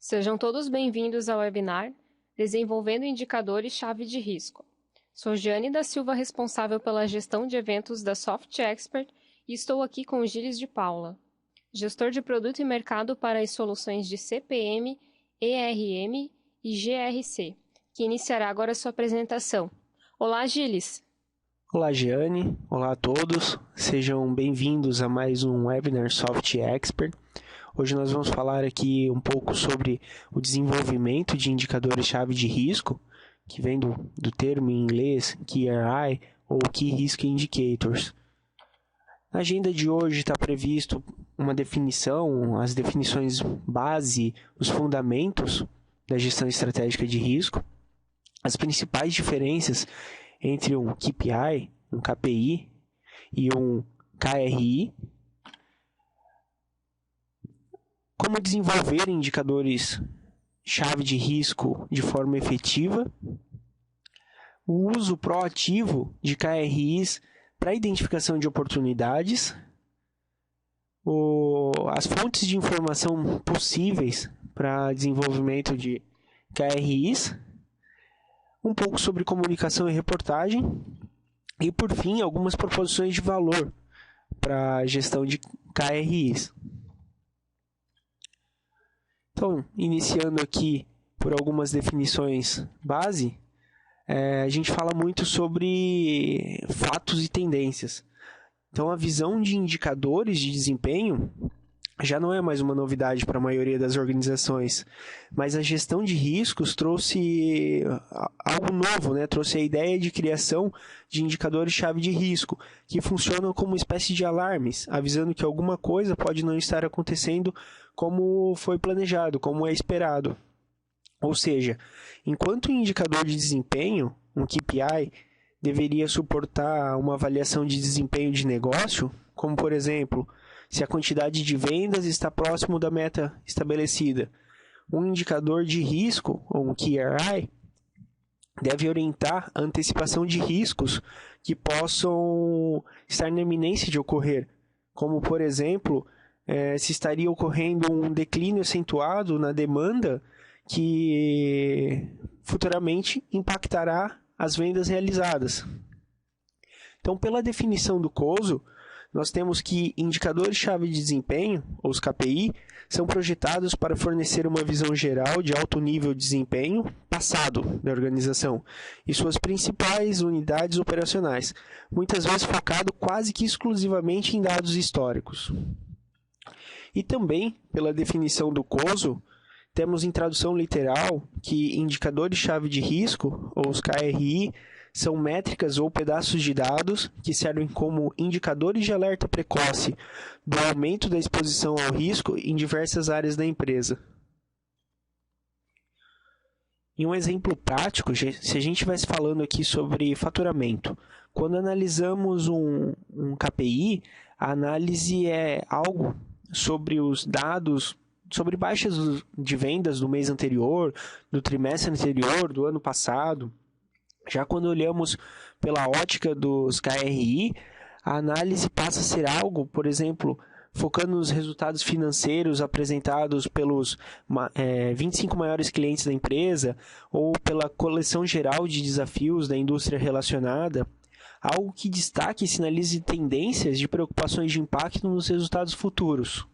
Sejam todos bem-vindos ao webinar Desenvolvendo Indicadores-Chave de Risco. Sou Jane da Silva, responsável pela gestão de eventos da Soft Expert, e estou aqui com o Gilles de Paula, gestor de produto e mercado para as soluções de CPM, ERM e GRC, que iniciará agora sua apresentação. Olá, Gilles! Olá, Giane. Olá a todos. Sejam bem-vindos a mais um webinar Soft Expert. Hoje nós vamos falar aqui um pouco sobre o desenvolvimento de indicadores-chave de risco, que vem do termo em inglês KRI ou Key Risk Indicators. Na agenda de hoje está previsto uma definição, as definições base, os fundamentos da gestão estratégica de risco, as principais diferenças entre um KPI, um KPI e um KRI, como desenvolver indicadores-chave de risco de forma efetiva, o uso proativo de KRIs para identificação de oportunidades, as fontes de informação possíveis para desenvolvimento de KRIs, um pouco sobre comunicação e reportagem e, por fim, algumas proposições de valor para a gestão de KRIs. Então, iniciando aqui por algumas definições base, a gente fala muito sobre fatos e tendências. Então, a visão de indicadores de desempenho já não é mais uma novidade para a maioria das organizações, mas a gestão de riscos trouxe algo novo, né? Trouxe a ideia de criação de indicadores-chave de risco, que funcionam como uma espécie de alarmes, avisando que alguma coisa pode não estar acontecendo como foi planejado, como é esperado. Ou seja, enquanto o indicador de desempenho, um KPI, deveria suportar uma avaliação de desempenho de negócio, como por exemplo, se a quantidade de vendas está próximo da meta estabelecida. Um indicador de risco, ou um KRI, deve orientar a antecipação de riscos que possam estar na iminência de ocorrer, como, por exemplo, se estaria ocorrendo um declínio acentuado na demanda que futuramente impactará as vendas realizadas. Então, pela definição do COSO, nós temos que indicadores-chave de desempenho, ou os KPI, são projetados para fornecer uma visão geral de alto nível de desempenho passado da organização e suas principais unidades operacionais, muitas vezes focado quase que exclusivamente em dados históricos. E também, pela definição do COSO, temos em tradução literal que indicadores-chave de risco, ou os KRI, são métricas ou pedaços de dados que servem como indicadores de alerta precoce do aumento da exposição ao risco em diversas áreas da empresa. Em um exemplo prático, se a gente estivesse falando aqui sobre faturamento, quando analisamos um KPI, a análise é algo sobre os dados, sobre baixas de vendas do mês anterior, do trimestre anterior, do ano passado. Já quando olhamos pela ótica dos KRI, a análise passa a ser algo, por exemplo, focando nos resultados financeiros apresentados pelos 25 maiores clientes da empresa ou pela coleção geral de desafios da indústria relacionada, algo que destaque e sinalize tendências de preocupações de impacto nos resultados futuros.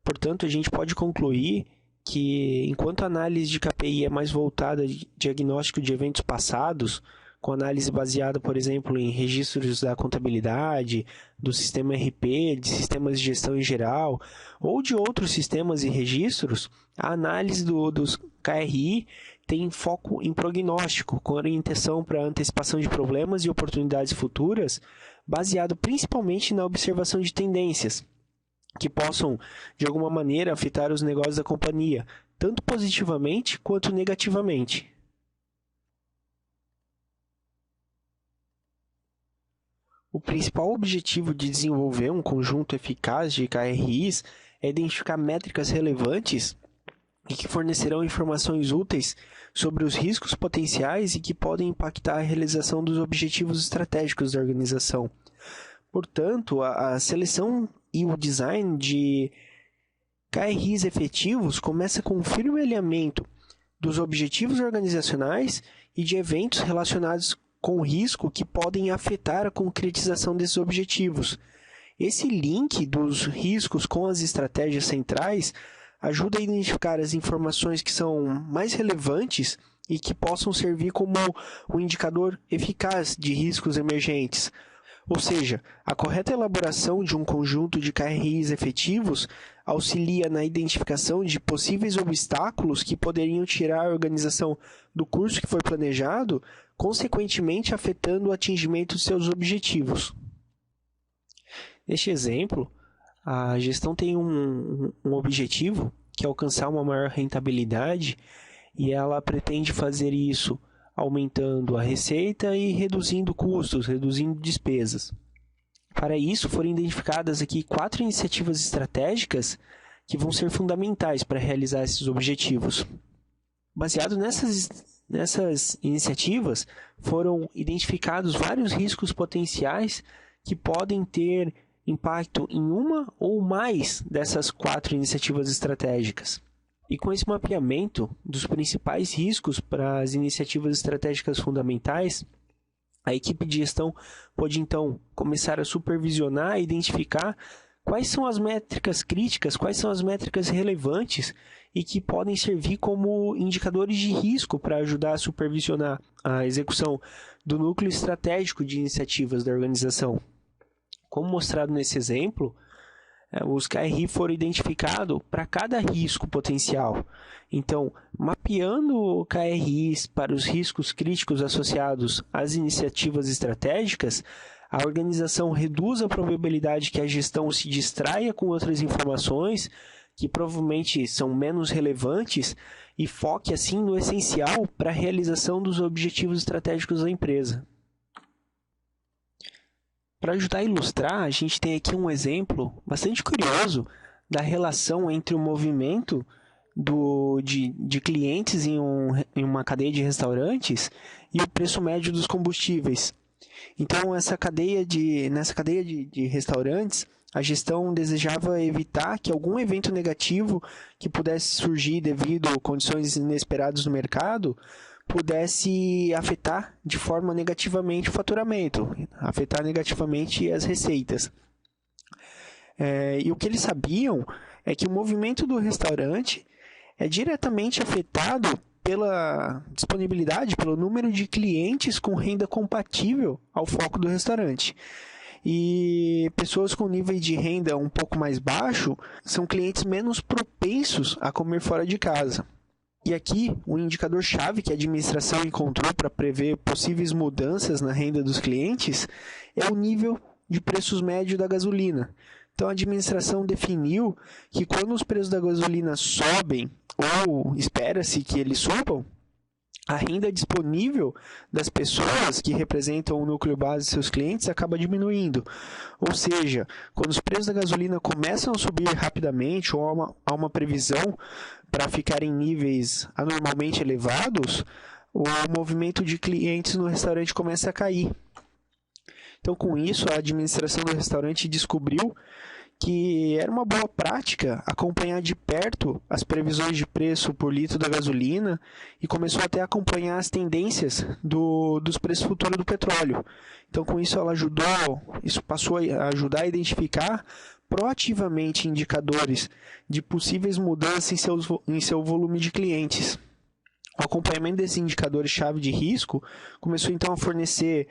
Portanto, a gente pode concluir que, enquanto a análise de KPI é mais voltada a diagnóstico de eventos passados, com análise baseada, por exemplo, em registros da contabilidade, do sistema RP, de sistemas de gestão em geral, ou de outros sistemas e registros, a análise dos KRI tem foco em prognóstico, com orientação para antecipação de problemas e oportunidades futuras, baseado principalmente na observação de tendências, que possam, de alguma maneira, afetar os negócios da companhia, tanto positivamente quanto negativamente. O principal objetivo de desenvolver um conjunto eficaz de KRIs é identificar métricas relevantes e que fornecerão informações úteis sobre os riscos potenciais e que podem impactar a realização dos objetivos estratégicos da organização. Portanto, a seleção e o design de KRIs efetivos começa com o firme alinhamento dos objetivos organizacionais e de eventos relacionados com o risco que podem afetar a concretização desses objetivos. Esse link dos riscos com as estratégias centrais ajuda a identificar as informações que são mais relevantes e que possam servir como um indicador eficaz de riscos emergentes. Ou seja, a correta elaboração de um conjunto de KRIs efetivos auxilia na identificação de possíveis obstáculos que poderiam tirar a organização do curso que foi planejado, consequentemente afetando o atingimento de seus objetivos. Neste exemplo, a gestão tem um objetivo, que é alcançar uma maior rentabilidade, e ela pretende fazer isso aumentando a receita e reduzindo custos, reduzindo despesas. Para isso, foram identificadas aqui 4 iniciativas estratégicas que vão ser fundamentais para realizar esses objetivos. Baseado nessas iniciativas, foram identificados vários riscos potenciais que podem ter impacto em uma ou mais dessas 4 iniciativas estratégicas. E com esse mapeamento dos principais riscos para as iniciativas estratégicas fundamentais, a equipe de gestão pode então começar a supervisionar e identificar quais são as métricas críticas, quais são as métricas relevantes e que podem servir como indicadores de risco para ajudar a supervisionar a execução do núcleo estratégico de iniciativas da organização. Como mostrado nesse exemplo, os KRI foram identificados para cada risco potencial. Então, mapeando KRIs para os riscos críticos associados às iniciativas estratégicas, a organização reduz a probabilidade que a gestão se distraia com outras informações que provavelmente são menos relevantes e foque assim no essencial para a realização dos objetivos estratégicos da empresa. Para ajudar a ilustrar, a gente tem aqui um exemplo bastante curioso da relação entre o movimento de clientes em uma cadeia de restaurantes e o preço médio dos combustíveis. Então, nessa cadeia de restaurantes, a gestão desejava evitar que algum evento negativo que pudesse surgir devido a condições inesperadas no mercado pudesse afetar de forma negativamente o faturamento, afetar negativamente as receitas. E o que eles sabiam é que o movimento do restaurante é diretamente afetado pela disponibilidade, pelo número de clientes com renda compatível ao foco do restaurante. E pessoas com nível de renda um pouco mais baixo são clientes menos propensos a comer fora de casa. E aqui, o indicador-chave que a administração encontrou para prever possíveis mudanças na renda dos clientes é o nível de preços médio da gasolina. Então, a administração definiu que quando os preços da gasolina sobem, ou espera-se que eles subam, a renda disponível das pessoas que representam o núcleo base de seus clientes acaba diminuindo. Ou seja, quando os preços da gasolina começam a subir rapidamente ou há uma previsão para ficar em níveis anormalmente elevados, o movimento de clientes no restaurante começa a cair. Então, com isso, a administração do restaurante descobriu que era uma boa prática acompanhar de perto as previsões de preço por litro da gasolina e começou até a acompanhar as tendências dos preços futuros do petróleo. Então, com isso, isso passou a ajudar a identificar proativamente indicadores de possíveis mudanças em seu volume de clientes. O acompanhamento desses indicadores-chave de risco começou então a fornecer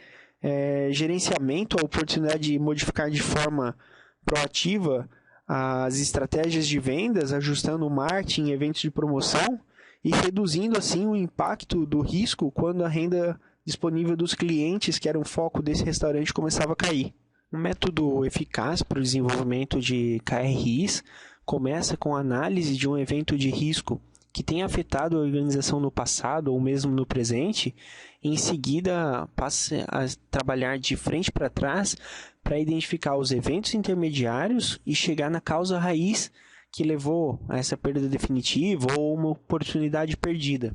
gerenciamento, a oportunidade de modificar de forma proativa as estratégias de vendas, ajustando o marketing em eventos de promoção e reduzindo assim o impacto do risco quando a renda disponível dos clientes, que era um foco desse restaurante, começava a cair. Um método eficaz para o desenvolvimento de KRIs começa com a análise de um evento de risco que tenha afetado a organização no passado ou mesmo no presente, e em seguida passa a trabalhar de frente para trás para identificar os eventos intermediários e chegar na causa raiz que levou a essa perda definitiva ou uma oportunidade perdida.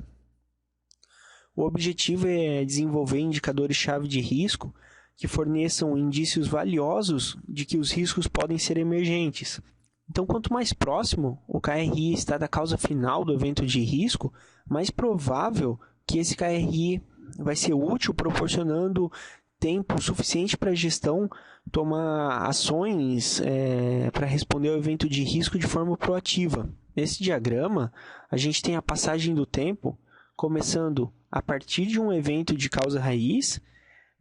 O objetivo é desenvolver indicadores-chave de risco que forneçam indícios valiosos de que os riscos podem ser emergentes. Então, quanto mais próximo o KRI está da causa final do evento de risco, mais provável que esse KRI vai ser útil, proporcionando tempo suficiente para a gestão tomar ações para responder ao evento de risco de forma proativa. Nesse diagrama, a gente tem a passagem do tempo, começando a partir de um evento de causa raiz,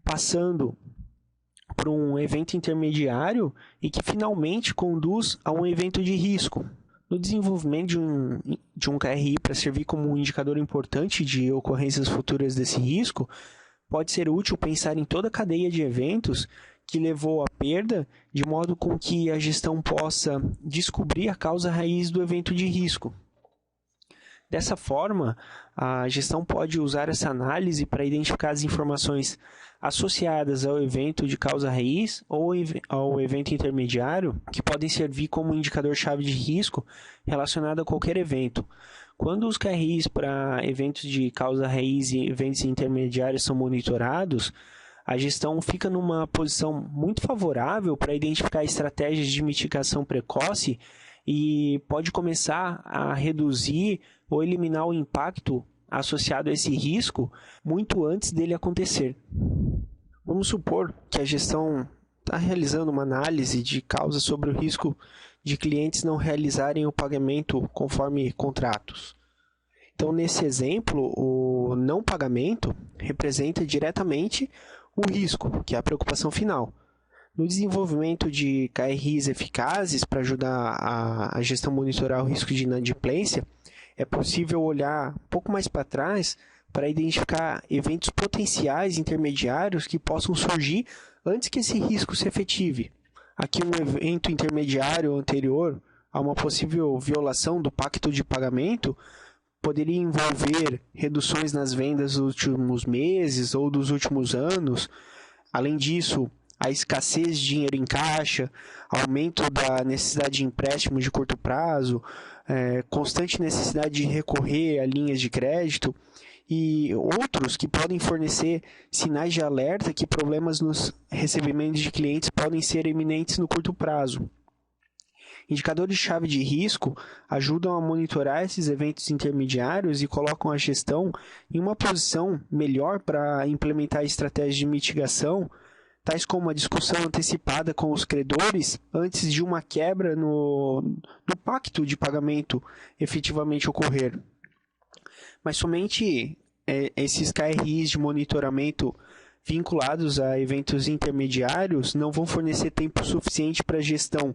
passando por um evento intermediário e que finalmente conduz a um evento de risco. No desenvolvimento de um KRI para servir como um indicador importante de ocorrências futuras desse risco, pode ser útil pensar em toda a cadeia de eventos que levou à perda, de modo com que a gestão possa descobrir a causa raiz do evento de risco. Dessa forma, a gestão pode usar essa análise para identificar as informações associadas ao evento de causa raiz ou ao evento intermediário, que podem servir como indicador-chave de risco relacionado a qualquer evento. Quando os KRIs para eventos de causa raiz e eventos intermediários são monitorados, a gestão fica numa posição muito favorável para identificar estratégias de mitigação precoce e pode começar a reduzir ou eliminar o impacto associado a esse risco muito antes dele acontecer. Vamos supor que a gestão está realizando uma análise de causa sobre o risco de clientes não realizarem o pagamento conforme contratos. Então, nesse exemplo, o não pagamento representa diretamente o risco, que é a preocupação final. No desenvolvimento de KRIs eficazes para ajudar a gestão a monitorar o risco de inadimplência, é possível olhar um pouco mais para trás para identificar eventos potenciais intermediários que possam surgir antes que esse risco se efetive. Aqui um evento intermediário anterior a uma possível violação do pacto de pagamento poderia envolver reduções nas vendas dos últimos meses ou dos últimos anos. Além disso, a escassez de dinheiro em caixa, aumento da necessidade de empréstimo de curto prazo, constante necessidade de recorrer a linhas de crédito e outros que podem fornecer sinais de alerta que problemas nos recebimentos de clientes podem ser iminentes no curto prazo. Indicadores-chave de risco ajudam a monitorar esses eventos intermediários e colocam a gestão em uma posição melhor para implementar estratégias de mitigação, tais como a discussão antecipada com os credores antes de uma quebra no pacto de pagamento efetivamente ocorrer. Mas somente esses KRIs de monitoramento vinculados a eventos intermediários não vão fornecer tempo suficiente para a gestão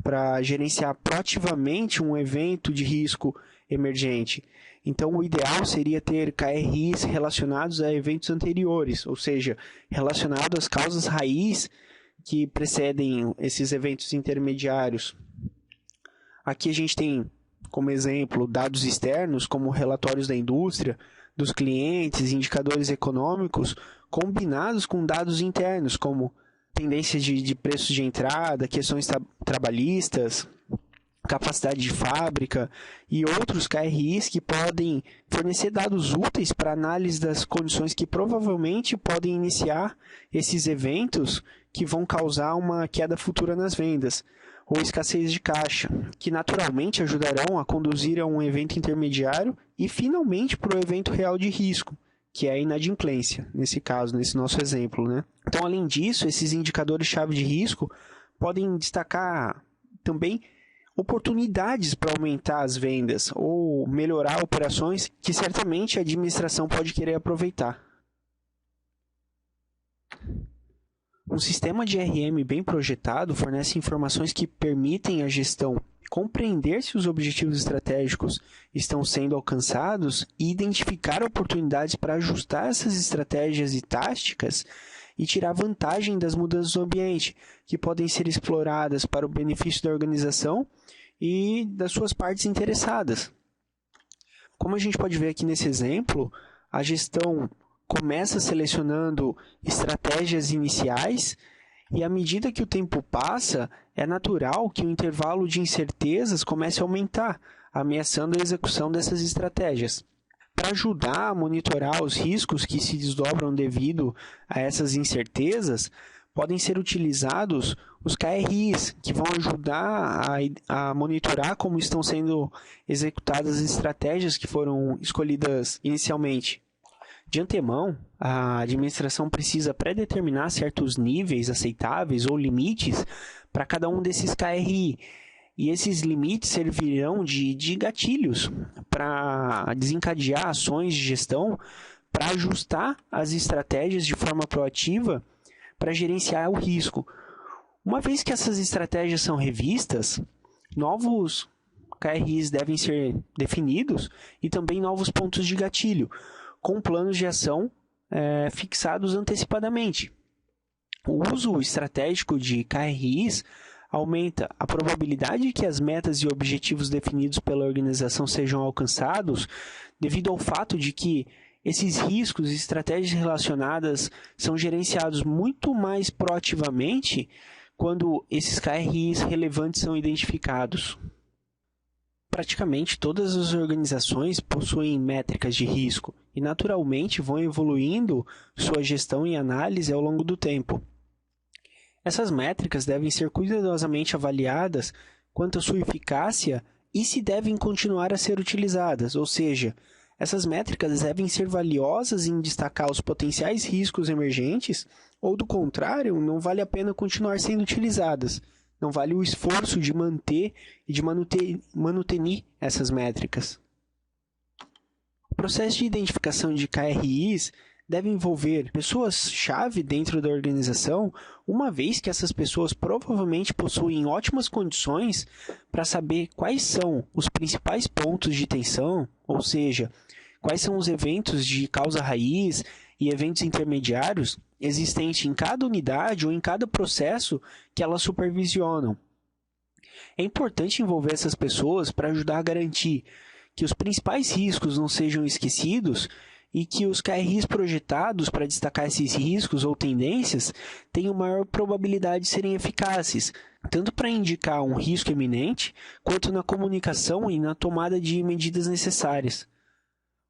para gerenciar proativamente um evento de risco emergente. Então, o ideal seria ter KRIs relacionados a eventos anteriores, ou seja, relacionados às causas raiz que precedem esses eventos intermediários. Aqui a gente tem, como exemplo, dados externos, como relatórios da indústria, dos clientes, indicadores econômicos, combinados com dados internos, como tendências de preços de entrada, questões trabalhistas, capacidade de fábrica e outros KRIs que podem fornecer dados úteis para análise das condições que provavelmente podem iniciar esses eventos que vão causar uma queda futura nas vendas ou escassez de caixa, que naturalmente ajudarão a conduzir a um evento intermediário e finalmente para o evento real de risco, que é a inadimplência, nesse caso, nesse nosso exemplo, né? Então, além disso, esses indicadores-chave de risco podem destacar também oportunidades para aumentar as vendas ou melhorar operações que certamente a administração pode querer aproveitar. Um sistema de RM bem projetado fornece informações que permitem à gestão compreender se os objetivos estratégicos estão sendo alcançados e identificar oportunidades para ajustar essas estratégias e táticas e tirar vantagem das mudanças do ambiente, que podem ser exploradas para o benefício da organização e das suas partes interessadas. Como a gente pode ver aqui nesse exemplo, a gestão começa selecionando estratégias iniciais e, à medida que o tempo passa, é natural que o intervalo de incertezas comece a aumentar, ameaçando a execução dessas estratégias. para ajudar a monitorar os riscos que se desdobram devido a essas incertezas, podem ser utilizados os KRIs, que vão ajudar a monitorar como estão sendo executadas as estratégias que foram escolhidas inicialmente. De antemão, a administração precisa pré-determinar certos níveis aceitáveis ou limites para cada um desses KRI, e esses limites servirão de gatilhos para desencadear ações de gestão para ajustar as estratégias de forma proativa para gerenciar o risco. Uma vez que essas estratégias são revistas, novos KRIs devem ser definidos e também novos pontos de gatilho, com planos de ação fixados antecipadamente. O uso estratégico de KRIs aumenta a probabilidade de que as metas e objetivos definidos pela organização sejam alcançados, devido ao fato de que esses riscos e estratégias relacionadas são gerenciados muito mais proativamente quando esses KRIs relevantes são identificados. Praticamente todas as organizações possuem métricas de risco e naturalmente vão evoluindo sua gestão e análise ao longo do tempo. Essas métricas devem ser cuidadosamente avaliadas quanto à sua eficácia e se devem continuar a ser utilizadas, ou seja, essas métricas devem ser valiosas em destacar os potenciais riscos emergentes ou, do contrário, não vale a pena continuar sendo utilizadas. Não vale o esforço de manter e de manutenir essas métricas. O processo de identificação de KRIs deve envolver pessoas-chave dentro da organização, uma vez que essas pessoas provavelmente possuem ótimas condições para saber quais são os principais pontos de tensão, ou seja, quais são os eventos de causa raiz e eventos intermediários existentes em cada unidade ou em cada processo que elas supervisionam. É importante envolver essas pessoas para ajudar a garantir que os principais riscos não sejam esquecidos e que os KRIs projetados para destacar esses riscos ou tendências tenham maior probabilidade de serem eficazes, tanto para indicar um risco iminente, quanto na comunicação e na tomada de medidas necessárias.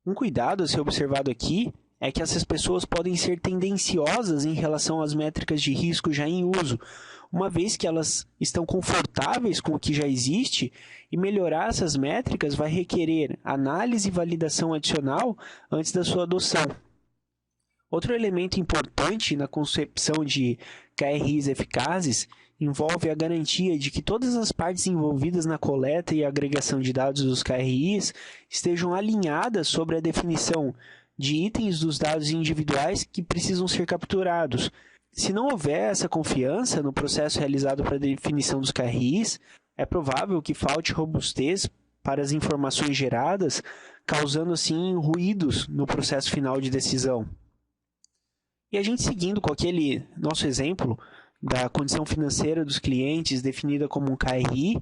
Um cuidado a ser observado aqui é que essas pessoas podem ser tendenciosas em relação às métricas de risco já em uso, uma vez que elas estão confortáveis com o que já existe, e melhorar essas métricas vai requerer análise e validação adicional antes da sua adoção. Outro elemento importante na concepção de KRIs eficazes envolve a garantia de que todas as partes envolvidas na coleta e agregação de dados dos KRIs estejam alinhadas sobre a definição de itens dos dados individuais que precisam ser capturados. Se não houver essa confiança no processo realizado para a definição dos KRIs, é provável que falte robustez para as informações geradas, causando assim ruídos no processo final de decisão. E a gente seguindo com aquele nosso exemplo da condição financeira dos clientes definida como um KRI,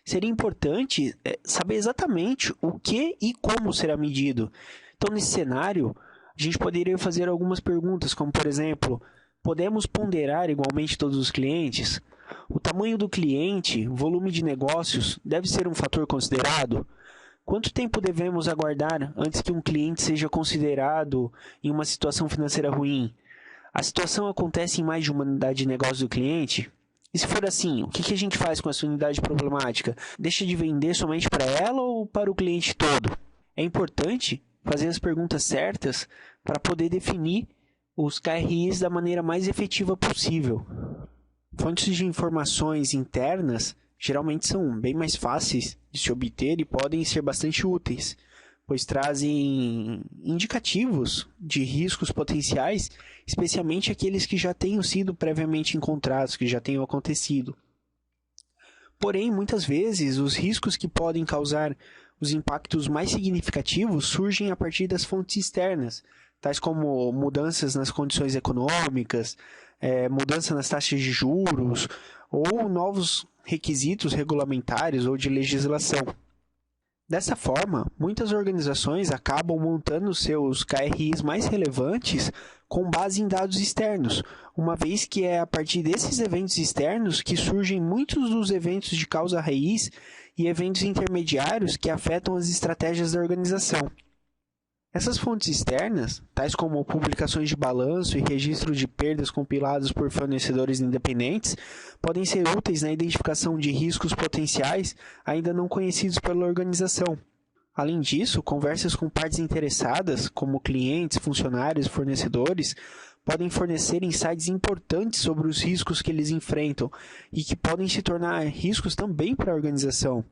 seria importante saber exatamente o que e como será medido. Então, nesse cenário, a gente poderia fazer algumas perguntas, como, por exemplo, podemos ponderar igualmente todos os clientes? O tamanho do cliente, volume de negócios, deve ser um fator considerado? Quanto tempo devemos aguardar antes que um cliente seja considerado em uma situação financeira ruim? A situação acontece em mais de uma unidade de negócio do cliente? E se for assim, o que a gente faz com essa unidade problemática? Deixa de vender somente para ela ou para o cliente todo? É importante fazer as perguntas certas para poder definir os KRIs da maneira mais efetiva possível. Fontes de informações internas geralmente são bem mais fáceis de se obter e podem ser bastante úteis, pois trazem indicativos de riscos potenciais, especialmente aqueles que já tenham sido previamente encontrados, que já tenham acontecido. Porém, muitas vezes, os riscos que podem causar os impactos mais significativos surgem a partir das fontes externas, tais como mudanças nas condições econômicas, mudança nas taxas de juros ou novos requisitos regulamentares ou de legislação. Dessa forma, muitas organizações acabam montando seus KRIs mais relevantes com base em dados externos, uma vez que é a partir desses eventos externos que surgem muitos dos eventos de causa raiz e eventos intermediários que afetam as estratégias da organização. Essas fontes externas, tais como publicações de balanço e registro de perdas compilados por fornecedores independentes, podem ser úteis na identificação de riscos potenciais ainda não conhecidos pela organização. Além disso, conversas com partes interessadas, como clientes, funcionários e fornecedores, podem fornecer insights importantes sobre os riscos que eles enfrentam e que podem se tornar riscos também para a organização.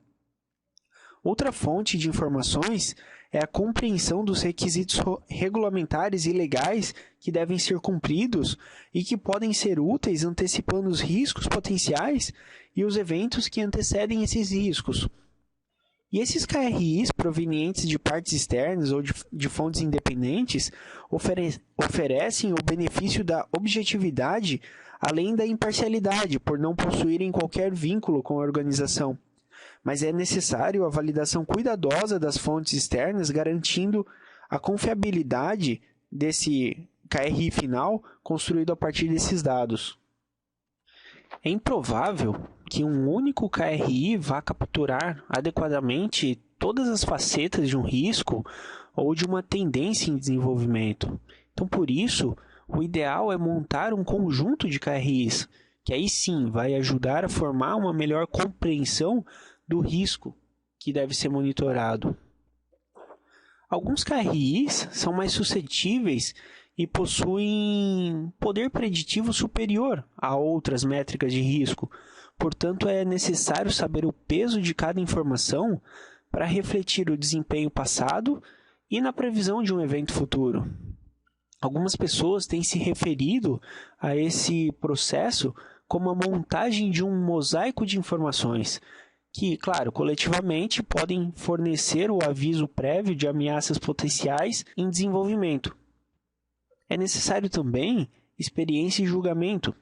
Outra fonte de informações é a compreensão dos requisitos regulamentares e legais que devem ser cumpridos e que podem ser úteis antecipando os riscos potenciais e os eventos que antecedem esses riscos. E esses KRIs provenientes de partes externas ou de fontes independentes oferecem o benefício da objetividade além da imparcialidade, por não possuírem qualquer vínculo com a organização. Mas é necessário a validação cuidadosa das fontes externas, garantindo a confiabilidade desse KRI final construído a partir desses dados. É improvável que um único KRI vá capturar adequadamente todas as facetas de um risco ou de uma tendência em desenvolvimento. Então, por isso, o ideal é montar um conjunto de KRIs, que aí sim vai ajudar a formar uma melhor compreensão do risco que deve ser monitorado. Alguns KRIs são mais suscetíveis e possuem poder preditivo superior a outras métricas de risco. Portanto, é necessário saber o peso de cada informação para refletir o desempenho passado e na previsão de um evento futuro. Algumas pessoas têm se referido a esse processo como a montagem de um mosaico de informações, que, claro, coletivamente podem fornecer o aviso prévio de ameaças potenciais em desenvolvimento. É necessário também experiência e julgamento.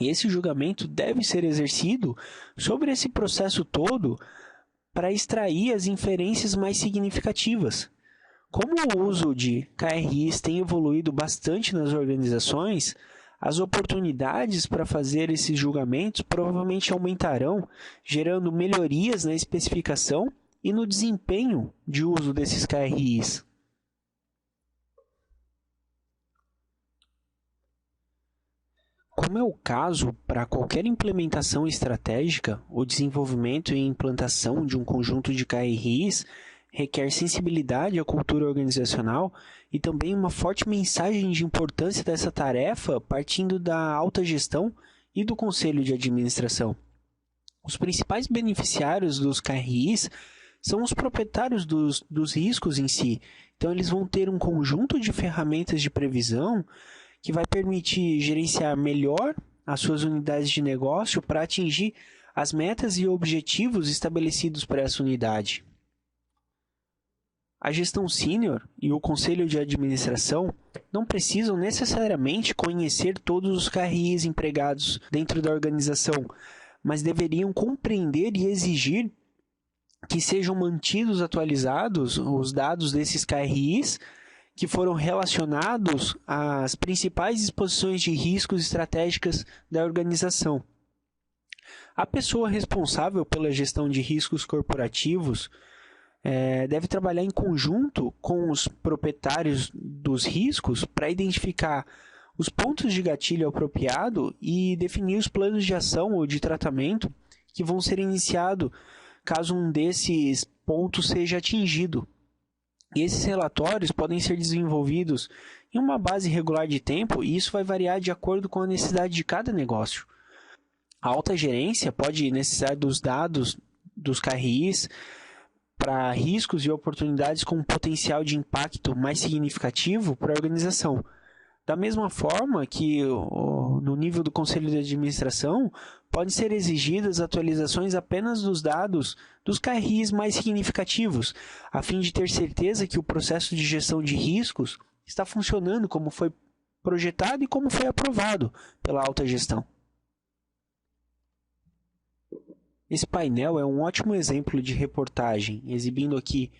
E esse julgamento deve ser exercido sobre esse processo todo para extrair as inferências mais significativas. Como o uso de KRIs tem evoluído bastante nas organizações, as oportunidades para fazer esses julgamentos provavelmente aumentarão, gerando melhorias na especificação e no desempenho de uso desses KRIs. Como é o caso para qualquer implementação estratégica, o desenvolvimento e implantação de um conjunto de KRIs requer sensibilidade à cultura organizacional e também uma forte mensagem de importância dessa tarefa partindo da alta gestão e do conselho de administração. Os principais beneficiários dos KRIs são os proprietários dos riscos em si. Então, eles vão ter um conjunto de ferramentas de previsão que vai permitir gerenciar melhor as suas unidades de negócio para atingir as metas e objetivos estabelecidos para essa unidade. A gestão sênior e o conselho de administração não precisam necessariamente conhecer todos os KRIs empregados dentro da organização, mas deveriam compreender e exigir que sejam mantidos atualizados os dados desses KRIs que foram relacionados às principais exposições de riscos estratégicas da organização. A pessoa responsável pela gestão de riscos corporativos deve trabalhar em conjunto com os proprietários dos riscos para identificar os pontos de gatilho apropriado e definir os planos de ação ou de tratamento que vão ser iniciados caso um desses pontos seja atingido. E esses relatórios podem ser desenvolvidos em uma base regular de tempo e isso vai variar de acordo com a necessidade de cada negócio. A alta gerência pode necessitar dos dados dos KRIs para riscos e oportunidades com um potencial de impacto mais significativo para a organização. Da mesma forma que no nível do conselho de administração, podem ser exigidas atualizações apenas dos dados dos KRIs mais significativos, a fim de ter certeza que o processo de gestão de riscos está funcionando como foi projetado e como foi aprovado pela alta gestão. Esse painel é um ótimo exemplo de reportagem, exibindo aqui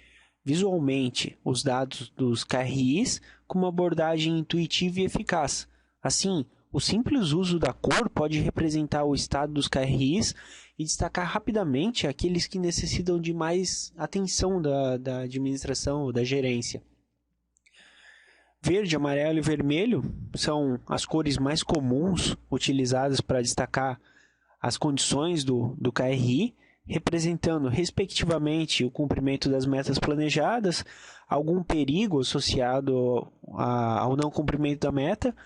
visualmente os dados dos KRIs com uma abordagem intuitiva e eficaz. Assim, o simples uso da cor pode representar o estado dos KRIs e destacar rapidamente aqueles que necessitam de mais atenção da administração ou da gerência. Verde, amarelo e vermelho são as cores mais comuns utilizadas para destacar as condições do KRI, representando, respectivamente, o cumprimento das metas planejadas, algum perigo associado ao não cumprimento da meta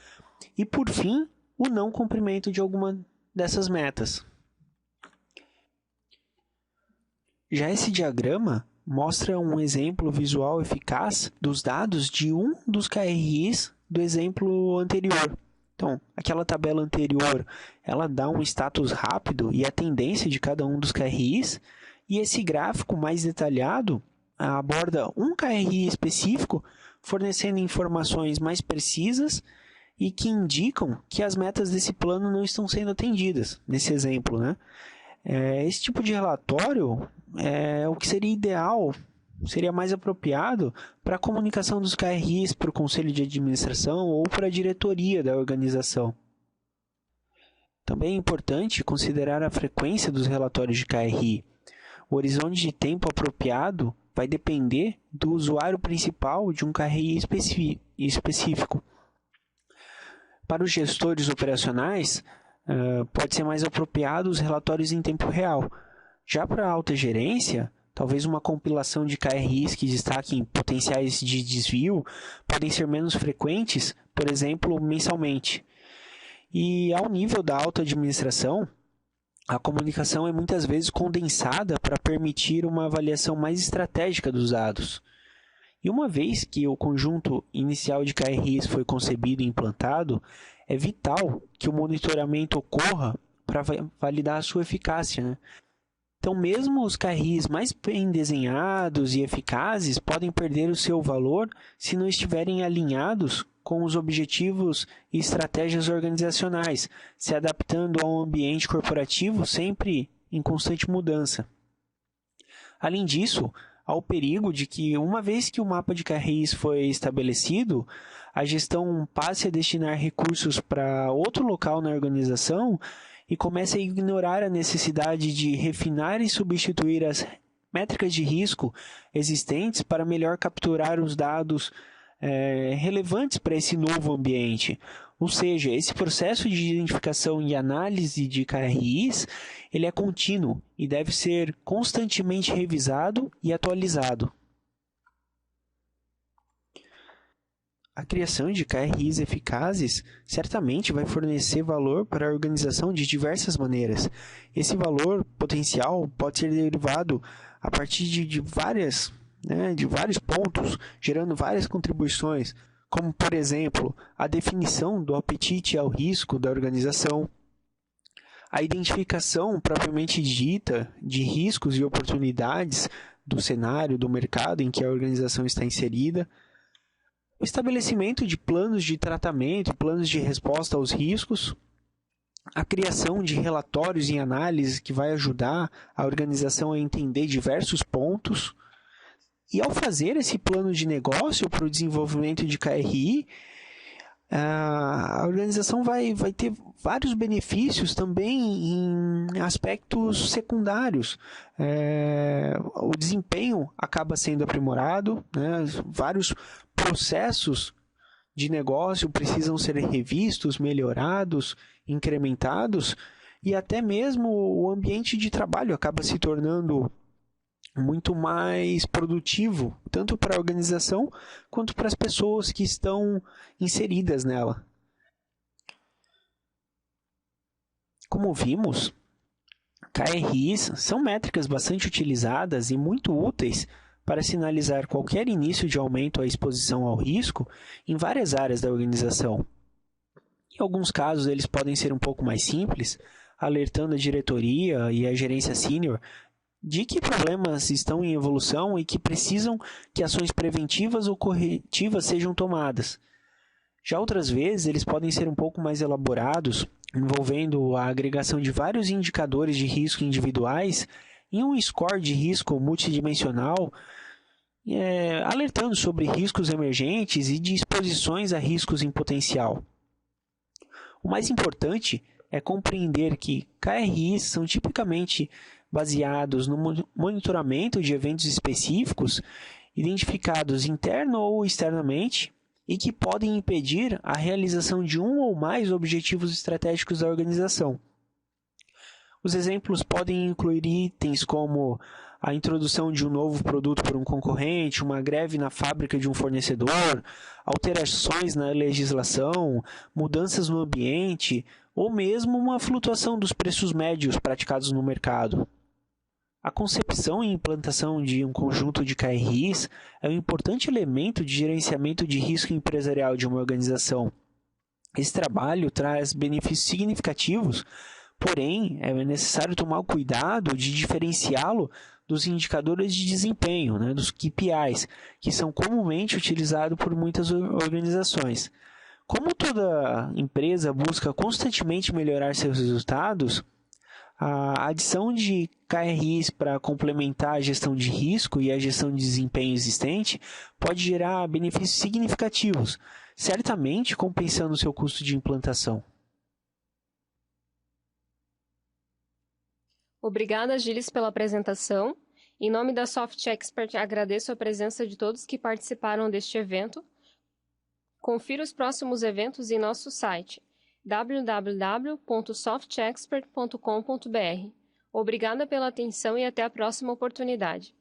e, por fim, o não cumprimento de alguma dessas metas. Já esse diagrama mostra um exemplo visual eficaz dos dados de um dos KRIs do exemplo anterior. Então, aquela tabela anterior, ela dá um status rápido e a tendência de cada um dos KRIs, e esse gráfico mais detalhado aborda um KRI específico, fornecendo informações mais precisas e que indicam que as metas desse plano não estão sendo atendidas, nesse exemplo, né? Esse tipo de relatório é o que seria ideal, seria mais apropriado para a comunicação dos KRIs para o Conselho de Administração ou para a diretoria da organização. Também é importante considerar a frequência dos relatórios de KRI. O horizonte de tempo apropriado vai depender do usuário principal de um KRI específico. Para os gestores operacionais, pode ser mais apropriado os relatórios em tempo real. Já para a alta gerência, talvez uma compilação de KRIs que destaquem potenciais de desvio podem ser menos frequentes, por exemplo, mensalmente. E ao nível da alta administração, a comunicação é muitas vezes condensada para permitir uma avaliação mais estratégica dos dados. E uma vez que o conjunto inicial de KRIs foi concebido e implantado, é vital que o monitoramento ocorra para validar a sua eficácia, né? Então, mesmo os KRIs mais bem desenhados e eficazes podem perder o seu valor se não estiverem alinhados com os objetivos e estratégias organizacionais, se adaptando a um ambiente corporativo sempre em constante mudança. Além disso, há o perigo de que, uma vez que o mapa de KRIs foi estabelecido, a gestão passe a destinar recursos para outro local na organização e comece a ignorar a necessidade de refinar e substituir as métricas de risco existentes para melhor capturar os dados relevantes para esse novo ambiente. Ou seja, esse processo de identificação e análise de KRIs, ele é contínuo e deve ser constantemente revisado e atualizado. A criação de KRIs eficazes certamente vai fornecer valor para a organização de diversas maneiras. Esse valor potencial pode ser derivado a partir de vários pontos, gerando várias contribuições, como, por exemplo, a definição do apetite ao risco da organização, a identificação propriamente dita de riscos e oportunidades do cenário, do mercado em que a organização está inserida, o estabelecimento de planos de tratamento, planos de resposta aos riscos, a criação de relatórios e análises que vai ajudar a organização a entender diversos pontos. E ao fazer esse plano de negócio para o desenvolvimento de KRI, a organização vai ter vários benefícios também em aspectos secundários. O desempenho acaba sendo aprimorado, né? Vários processos de negócio precisam ser revistos, melhorados, incrementados, e até mesmo o ambiente de trabalho acaba se tornando muito mais produtivo, tanto para a organização quanto para as pessoas que estão inseridas nela. Como vimos, KRIs são métricas bastante utilizadas e muito úteis para sinalizar qualquer início de aumento à exposição ao risco em várias áreas da organização. Em alguns casos, eles podem ser um pouco mais simples, alertando a diretoria e a gerência sênior de que problemas estão em evolução e que precisam que ações preventivas ou corretivas sejam tomadas. Já outras vezes, eles podem ser um pouco mais elaborados, envolvendo a agregação de vários indicadores de risco individuais em um score de risco multidimensional, alertando sobre riscos emergentes e de exposições a riscos em potencial. O mais importante é compreender que KRIs são tipicamente baseados no monitoramento de eventos específicos, identificados interno ou externamente, e que podem impedir a realização de um ou mais objetivos estratégicos da organização. Os exemplos podem incluir itens como a introdução de um novo produto por um concorrente, uma greve na fábrica de um fornecedor, alterações na legislação, mudanças no ambiente ou mesmo uma flutuação dos preços médios praticados no mercado. A concepção e implantação de um conjunto de KRIs é um importante elemento de gerenciamento de risco empresarial de uma organização. Esse trabalho traz benefícios significativos, porém, é necessário tomar o cuidado de diferenciá-lo dos indicadores de desempenho, dos KPIs, que são comumente utilizados por muitas organizações. Como toda empresa busca constantemente melhorar seus resultados, a adição de KRIs para complementar a gestão de risco e a gestão de desempenho existente pode gerar benefícios significativos, certamente compensando o seu custo de implantação. Obrigada, Gilles, pela apresentação. Em nome da Soft Expert, agradeço a presença de todos que participaram deste evento. Confira os próximos eventos em nosso site www.softexpert.com.br. Obrigada pela atenção e até a próxima oportunidade.